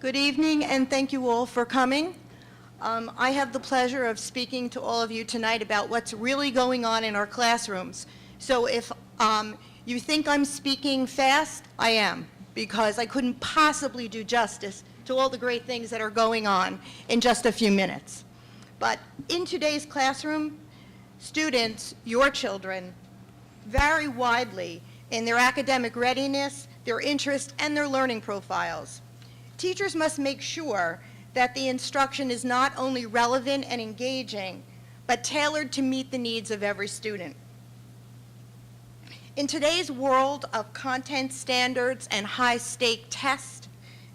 Good evening, and thank you all for coming. I have the pleasure of speaking to all of you tonight about what's really going on in our classrooms. So if you think I'm speaking fast, I am, because I couldn't possibly do justice to all the great things that are going on in just a few minutes. But in today's classroom, students, your children, vary widely in their academic readiness, their interest, and their learning profiles. Teachers must make sure that the instruction is not only relevant and engaging, but tailored to meet the needs of every student. In today's world of content standards and high-stake tests,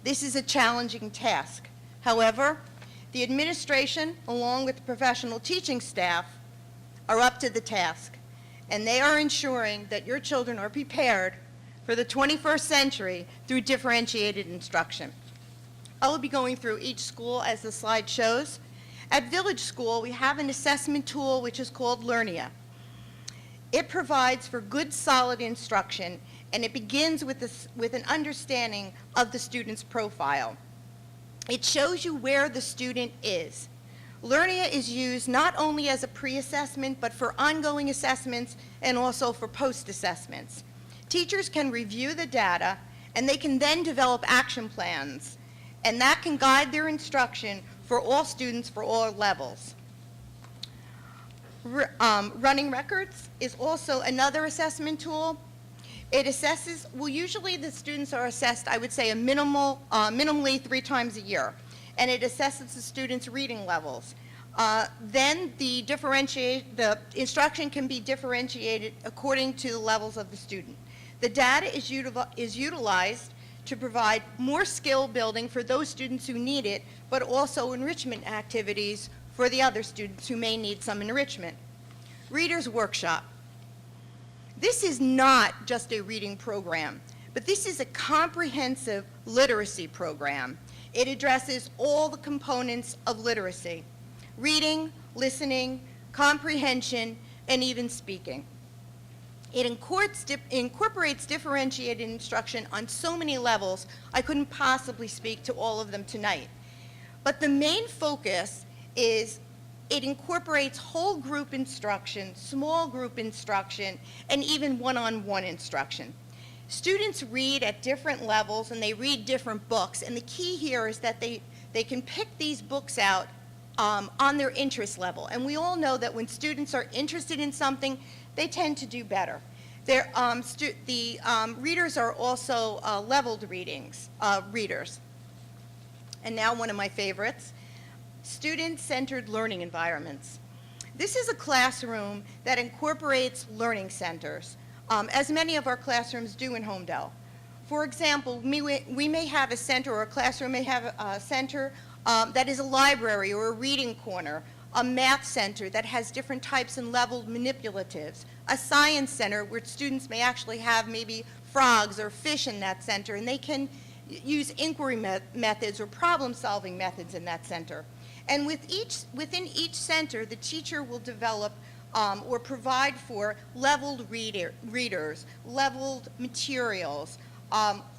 this is a challenging task. However, the administration, along with the professional teaching staff, are up to the task, and they are ensuring that your children are prepared for the 21st century through differentiated instruction. I will be going through each school as the slide shows. At Village School, we have an assessment tool which is called Learnia. It provides for good, solid instruction, and it begins with an understanding of the student's profile. It shows you where the student is. Learnia is used not only as a pre-assessment, but for ongoing assessments and also for post-assessments. Teachers can review the data, and they can then develop action plans, and that can guide their instruction for all students for all levels. Running records is also another assessment tool. It assesses, well, usually the students are assessed, I would say, minimally 3 times a year, and it assesses the students' reading levels. Then the instruction can be differentiated according to the levels of the student. The data is utilized to provide more skill building for those students who need it, but also enrichment activities for the other students who may need some enrichment. Reader's Workshop. This is not just a reading program, but this is a comprehensive literacy program. It addresses all the components of literacy: reading, listening, comprehension, and even speaking. It incorporates differentiated instruction on so many levels, I couldn't possibly speak to all of them tonight. But the main focus is it incorporates whole group instruction, small group instruction, and even one-on-one instruction. Students read at different levels and they read different books, and the key here is that they can pick these books out on their interest level. And we all know that when students are interested in something, they tend to do better. The readers are also leveled readers. And now one of my favorites, student-centered learning environments. This is a classroom that incorporates learning centers, as many of our classrooms do in Holmdel. For example, we may have a center, or a classroom may have a center that is a library or a reading corner, a math center that has different types and leveled manipulatives, a science center where students may actually have maybe frogs or fish in that center, and they can use inquiry methods or problem-solving methods in that center. And within each center, the teacher will develop or provide for leveled readers, leveled materials,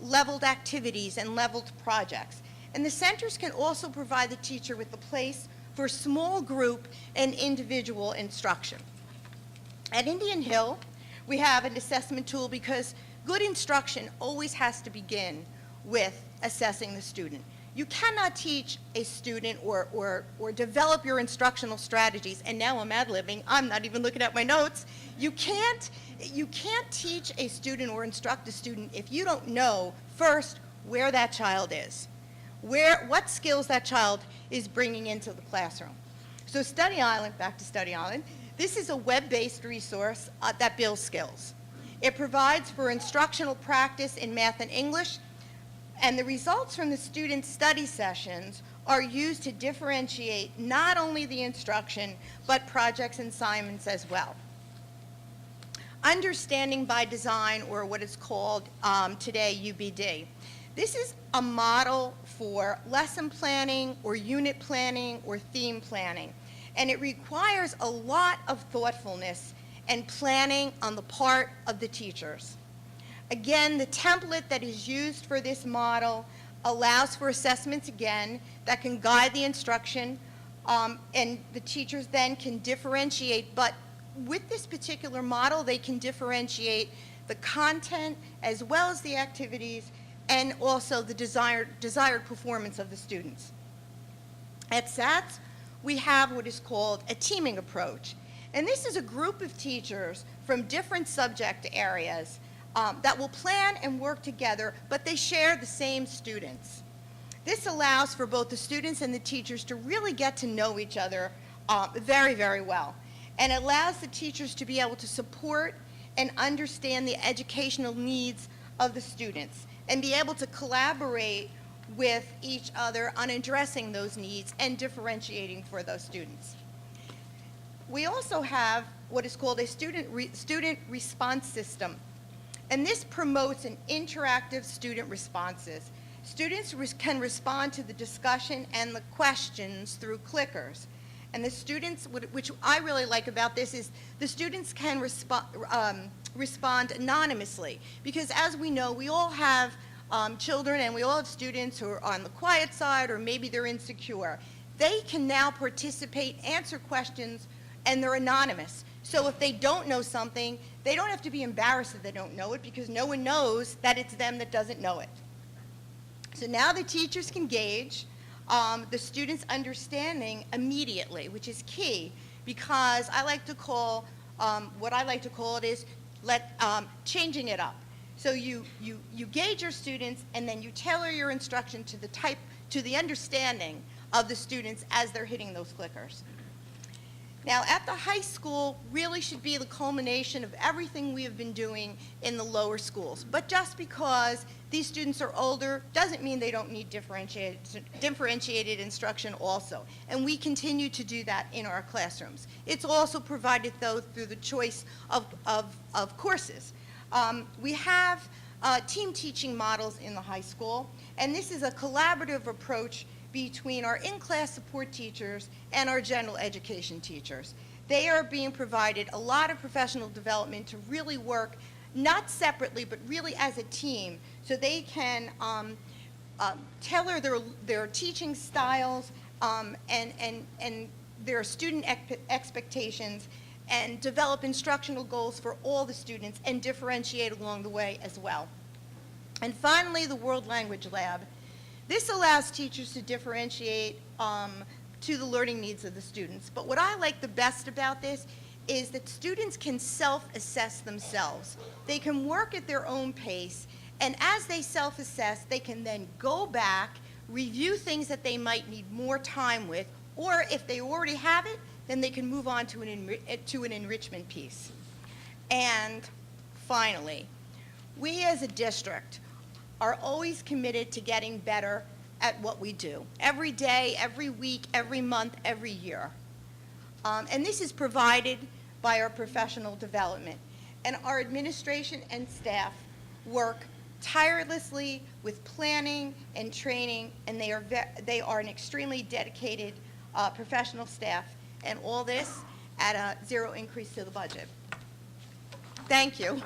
leveled activities, and leveled projects. And the centers can also provide the teacher with a place for small group and individual instruction. At Indian Hill, we have an assessment tool because good instruction always has to begin with assessing the student. You cannot teach a student or develop your instructional strategies, and now I'm ad-libbing, I'm not even looking at my notes. You can't teach a student or instruct a student if you don't know first where that child is, what skills that child is bringing into the classroom. So Study Island, back to Study Island, this is a web-based resource that builds skills. It provides for instructional practice in math and English, and the results from the student study sessions are used to differentiate not only the instruction, but projects and assignments as well. Understanding by Design, or what is called today UBD. This is a model for lesson planning or unit planning or theme planning, and it requires a lot of thoughtfulness and planning on the part of the teachers. Again, the template that is used for this model allows for assessments again that can guide the instruction, and the teachers then can differentiate, but with this particular model, they can differentiate the content as well as the activities and also the desired performance of the students. At SATS, we have what is called a teaming approach. And this is a group of teachers from different subject areas that will plan and work together, but they share the same students. This allows for both the students and the teachers to really get to know each other very, very well. And it allows the teachers to be able to support and understand the educational needs of the students and be able to collaborate with each other on addressing those needs and differentiating for those students. We also have what is called a student response system, and this promotes an interactive student responses. Students can respond to the discussion and the questions through clickers. And the students, which I really like about this, is the students can respond anonymously, because as we know, we all have children and we all have students who are on the quiet side or maybe they're insecure. They can now participate, answer questions, and they're anonymous. So if they don't know something, they don't have to be embarrassed that they don't know it, because no one knows that it's them that doesn't know it. So now the teachers can gauge the students' understanding immediately, which is key, because I like to call, what I like to call it is changing it up. So you gauge your students, and then you tailor your instruction to the understanding of the students as they're hitting those clickers. Now, at the high school really should be the culmination of everything we have been doing in the lower schools. But just because these students are older doesn't mean they don't need differentiated instruction also. And we continue to do that in our classrooms. It's also provided, though, through the choice of courses. We have team teaching models in the high school, and this is a collaborative approach between our in-class support teachers and our general education teachers. They are being provided a lot of professional development to really work not separately but really as a team, so they can tailor their teaching styles and their student expectations and develop instructional goals for all the students and differentiate along the way as well. And finally, the World Language Lab. This allows teachers to differentiate to the learning needs of the students. But what I like the best about this is that students can self-assess themselves. They can work at their own pace, and as they self-assess, they can then go back, review things that they might need more time with, or if they already have it, then they can move on to an enrichment piece. And finally, we as a district are always committed to getting better at what we do. Every day, every week, every month, every year. And this is provided by our professional development. And our administration and staff work tirelessly with planning and training, and they are an extremely dedicated professional staff, and all this at a zero increase to the budget. Thank you.